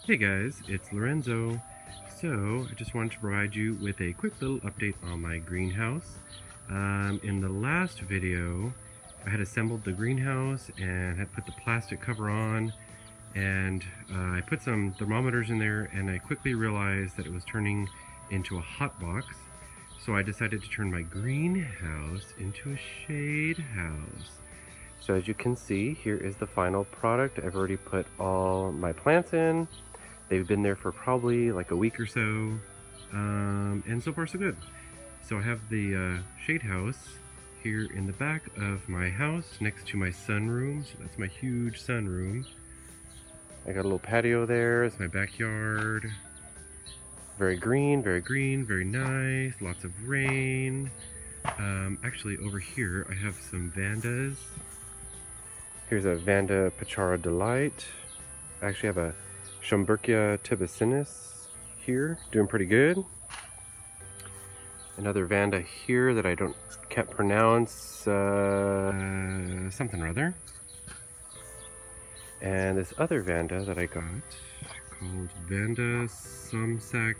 Hey guys, it's Lorenzo. So, I just wanted to provide you with a quick little update on my greenhouse. In the last video, I had assembled the greenhouse and had put the plastic cover on, and I put some thermometers in there, and I quickly realized that it was turning into a hot box. So I decided to turn my greenhouse into a shade house. So as you can see, here is the final product. I've already put all my plants in. They've been there for probably like a week or so, and so far so good. So I have the shade house here in the back of my house next to my sunroom. So that's my huge sunroom. I got a little patio there. It's my backyard. Very green, very green, very nice. Lots of rain. Actually over here I have some vandas. Here's a Vanda Pichara Delight. I actually have a Schomburgkia tibacinus here, doing pretty good. Another Vanda here that I can't pronounce, something or other. And this other Vanda that I got called Vanda Samsak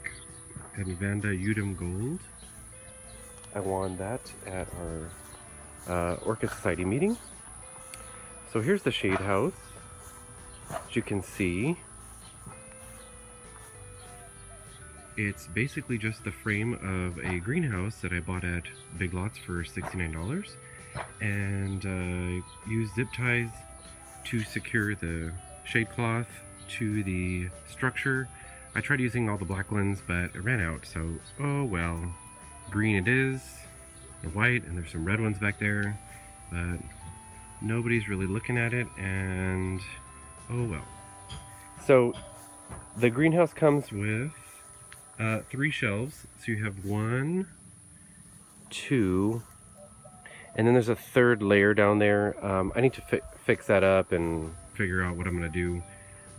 and Vanda Udum Gold. I won that at our Orchid Society meeting. So here's the shade house. As you can see, it's basically just the frame of a greenhouse that I bought at Big Lots for $69, and used zip ties to secure the shade cloth to the structure. I tried using all the black ones, but it ran out, so oh well. Green it is, and white, and there's some red ones back there, but nobody's really looking at it, and oh well. So the greenhouse comes with 3 shelves. So you have 1, 2, and then there's a third layer down there. I need to fix that up and figure out what I'm going to do.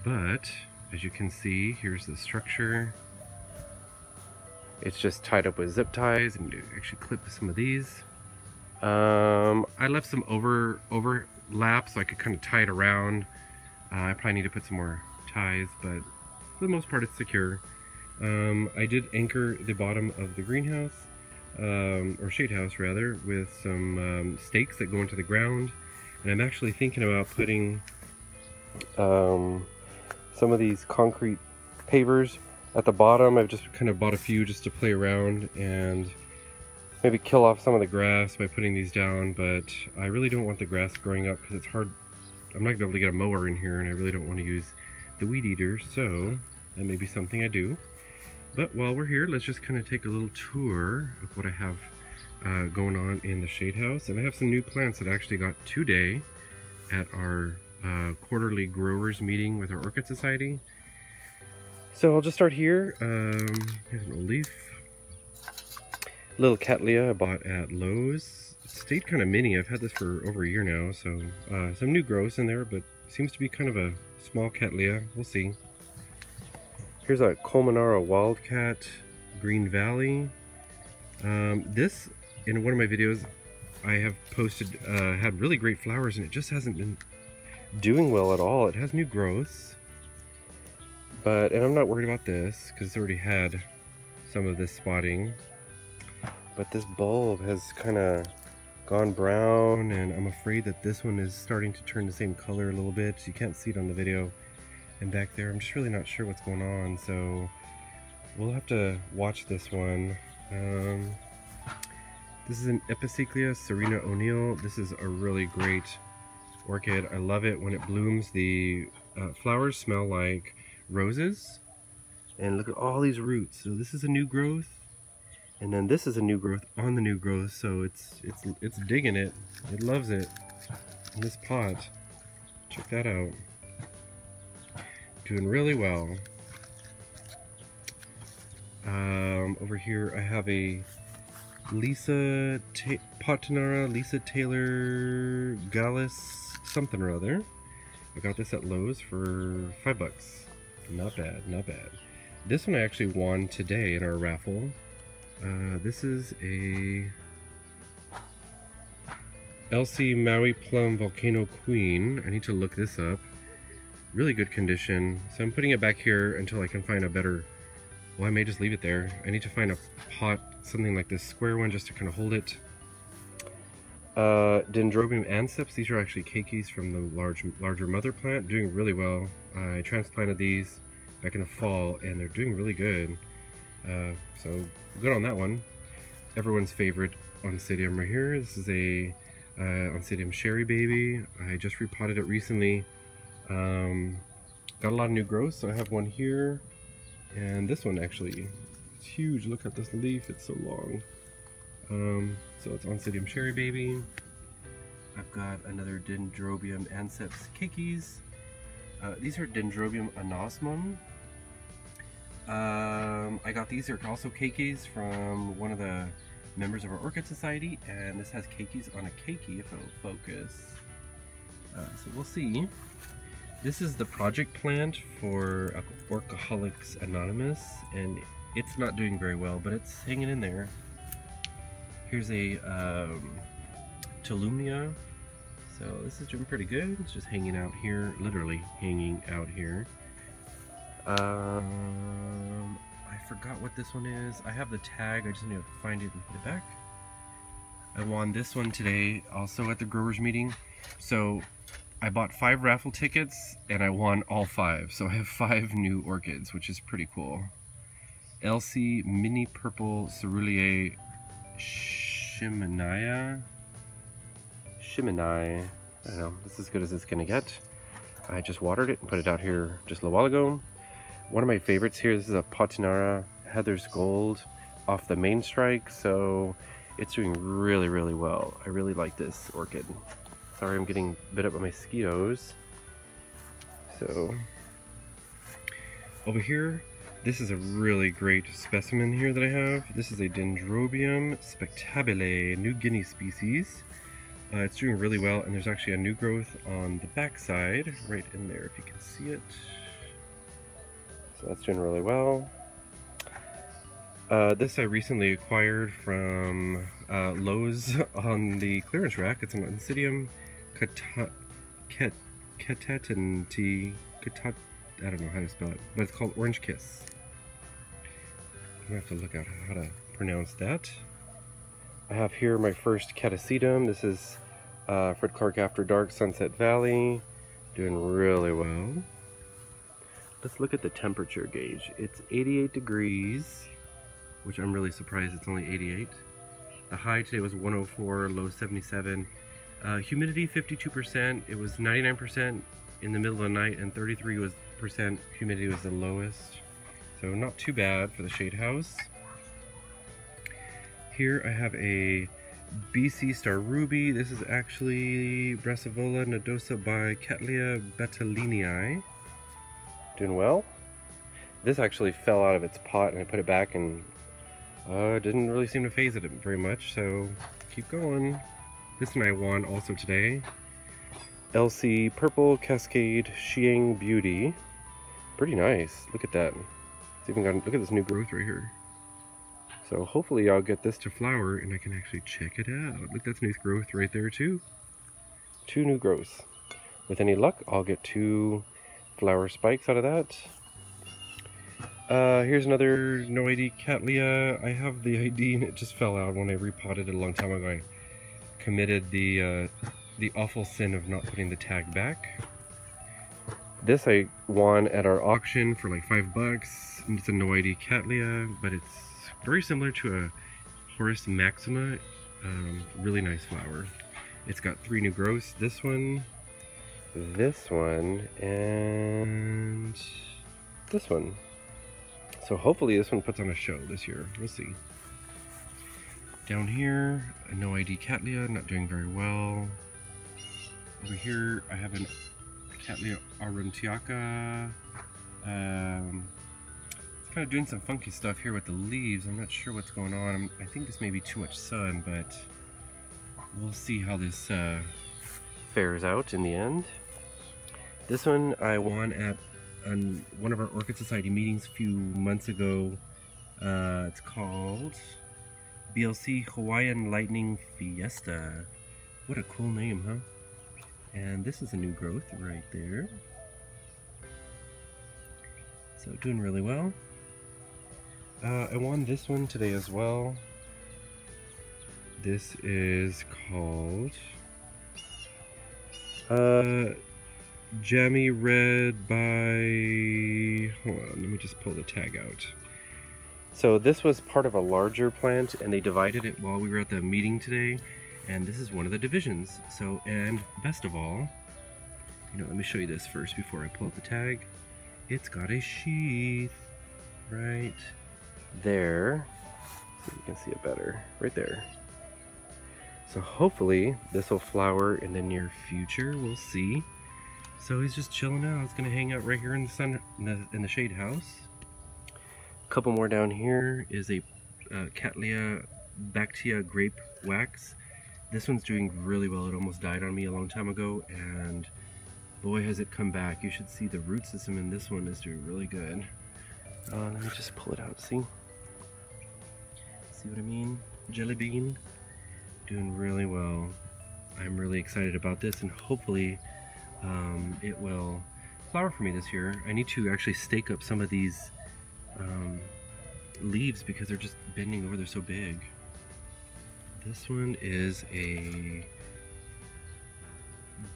But as you can see, here's the structure. It's just tied up with zip ties, and you actually clip some of these. I left some overlap so I could kind of tie it around. I probably need to put some more ties, but for the most part it's secure. I did anchor the bottom of the greenhouse, or shade house rather, with some stakes that go into the ground. And I'm actually thinking about putting some of these concrete pavers at the bottom. I've just kind of bought a few just to play around and maybe kill off some of the grass by putting these down, but I really don't want the grass growing up because it's hard. I'm not going to be able to get a mower in here, and I really don't want to use the weed eater, so that may be something I do. But while we're here, let's just kind of take a little tour of what I have going on in the shade house. And I have some new plants that I actually got today at our quarterly growers meeting with our Orchid Society. So I'll just start here. Here's an old leaf. Little Cattleya I bought at Lowe's. It stayed kind of mini. I've had this for over a year now, so some new growths in there, but seems to be kind of a small Cattleya. We'll see. Here's a Colmonara Wildcat Green Valley. This, in one of my videos, I have posted, had really great flowers, and it just hasn't been doing well at all. It has new growths, and I'm not worried about this because it's already had some of this spotting. But this bulb has kind of gone brown, and I'm afraid that this one is starting to turn the same color a little bit. You can't see it on the video. And back there, I'm just really not sure what's going on, so we'll have to watch this one. This is an Epicyclia Serena O'Neill. This is a really great orchid. I love it when it blooms. The flowers smell like roses. And look at all these roots. So this is a new growth. And then this is a new growth on the new growth, so it's digging it. It loves it. In this pot. Check that out. Doing really well. Over here I have a Lisa Taylor Gallus something or other. I got this at Lowe's for $5. Not bad, not bad. This one I actually won today in our raffle. This is a LC Maui Plum Volcano Queen. I need to look this up. really good condition. So I'm putting it back here until I can find a better, well, I may just leave it there. I need to find a pot, something like this square one, just to kind of hold it. Dendrobium anceps, these are actually keikis from the larger mother plant, doing really well. I transplanted these back in the fall and they're doing really good. So good on that one. Everyone's favorite Oncidium right here. This is a Oncidium Sherry Baby. I just repotted it recently. Got a lot of new growth, so I have one here. And this one actually, it's huge. Look at this leaf, it's so long. So it's Oncidium Sherry Baby. I've got another Dendrobium anceps keikis. These are Dendrobium anosmum. I got these, they're also keikis from one of the members of our Orchid Society, and this has keikis on a keiki if it'll focus. So we'll see. This is the project plant for Orcaholics Anonymous, and it's not doing very well, but it's hanging in there. Here's a Tolumnia. So this is doing pretty good. It's just hanging out here, literally hanging out here. I forgot what this one is. I have the tag, I just need to find it and put it back. I won this one today, also at the growers meeting. So I bought 5 raffle tickets and I won all 5. So I have 5 new orchids, which is pretty cool. Elsie Mini Purple Ceruleae Shimenai. I don't know, this is as good as it's gonna get. I just watered it and put it out here just a little while ago. One of my favorites here, this is a Potinara Heather's Gold off the main strike, so it's doing really, really well. I really like this orchid. Sorry, I'm getting bit up by mosquitoes. So, over here, this is a really great specimen here that I have. This is a Dendrobium spectabile, New Guinea species. It's doing really well, and there's actually a new growth on the back side, right in there, if you can see it. So that's doing really well. This I recently acquired from Lowe's on the clearance rack. It's an Oncidium Catatanti. I don't know how to spell it, but it's called Orange Kiss. I'm gonna have to look out how to pronounce that. I have here my first Catasetum. This is Fred Clark After Dark Sunset Valley. Doing really well. Let's look at the temperature gauge. It's 88 degrees, which I'm really surprised it's only 88. The high today was 104, low 77. Humidity 52%. It was 99% in the middle of the night, and 33% humidity was the lowest. So not too bad for the Shadehouse. Here I have a BC Star Ruby. This is actually Brassivola nodosa by Cattleya betalinii. Doing well. This actually fell out of its pot and I put it back, and didn't really seem to phase it very much, so keep going. This one I won also today. Elsie Purple Cascade Xiang Beauty. Pretty nice. Look at that. It's even got, look at this new growth right here. So hopefully I'll get this to flower and I can actually check it out. Look, that's new growth right there too. 2 new growths. With any luck, I'll get 2 flower spikes out of that. Here's another no ID Cattleya. I have the ID and it just fell out when I repotted it a long time ago. I committed the awful sin of not putting the tag back. This I won at our auction for like $5. It's a no ID Cattleya, but it's very similar to a Horus Maxima. Really nice flower. It's got 3 new growths. This one, and this one. So hopefully this one puts on a show this year. We'll see. Down here, a no ID Cattleya, not doing very well. Over here, I have a Cattleya aurantiaca. It's kind of doing some funky stuff here with the leaves. I'm not sure what's going on. I think this may be too much sun, but we'll see how this fares out in the end. This one I won at one of our Orchid Society meetings a few months ago. It's called BLC Hawaiian Lightning Fiesta. What a cool name, huh? And this is a new growth right there. So doing really well. I won this one today as well. This is called Jammy Red by, hold on, let me just pull the tag out. So this was part of a larger plant and they divided it while we were at the meeting today, and this is one of the divisions. So, and best of all, let me show you this first before I pull up the tag. It's got a sheath right there. So you can see it better right there. So hopefully this will flower in the near future. We'll see. So he's just chilling out. He's gonna hang out right here in the sun, in the shade house. A couple more down here is a Cattleya Bactea grape wax. This one's doing really well. It almost died on me a long time ago, and boy has it come back. You should see the root system in this one is doing really good. Let me just pull it out. See what I mean? Jelly bean. Doing really well. I'm really excited about this, and hopefully it will flower for me this year. I need to actually stake up some of these leaves because they're just bending over. They're so big. This one is a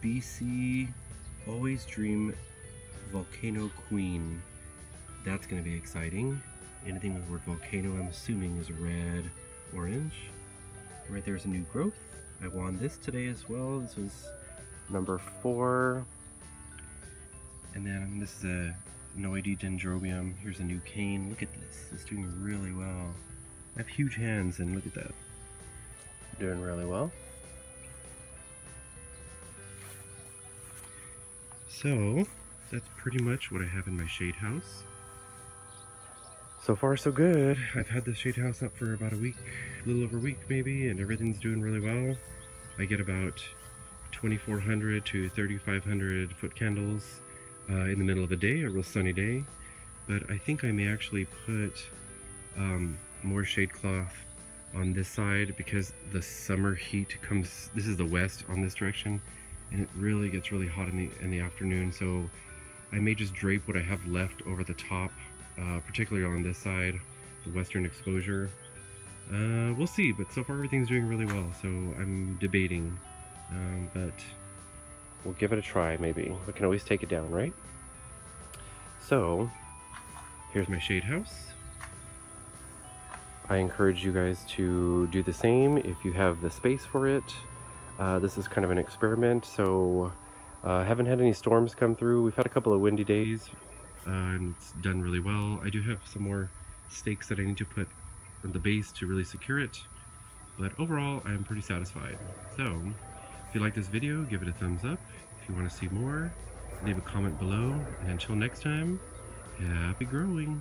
BC Always Dream Volcano Queen. That's going to be exciting. Anything with the word volcano, I'm assuming, is red, orange. Right there's a new growth. I won this today as well. This was number 4. And then this is a Noide Dendrobium. Here's a new cane. Look at this. It's doing really well. I have huge hands, and look at that. Doing really well. So that's pretty much what I have in my shade house. So far so good. I've had this shade house up for about a week, a little over a week maybe, and everything's doing really well. I get about 2,400 to 3,500 foot candles in the middle of a day, a real sunny day. But I think I may actually put more shade cloth on this side because the summer heat comes, this is the west on this direction, and it really gets really hot in the afternoon. So I may just drape what I have left over the top, particularly on this side, the western exposure. We'll see, but so far everything's doing really well, so I'm debating, but we'll give it a try maybe. We can always take it down, right? So here's my shade house. I encourage you guys to do the same if you have the space for it. This is kind of an experiment, so haven't had any storms come through. We've had a couple of windy days, and it's done really well. I do have some more stakes that I need to put on the base to really secure it, but overall I'm pretty satisfied. So if you like this video, give it a thumbs up. If you want to see more, leave a comment below, and until next time, happy growing.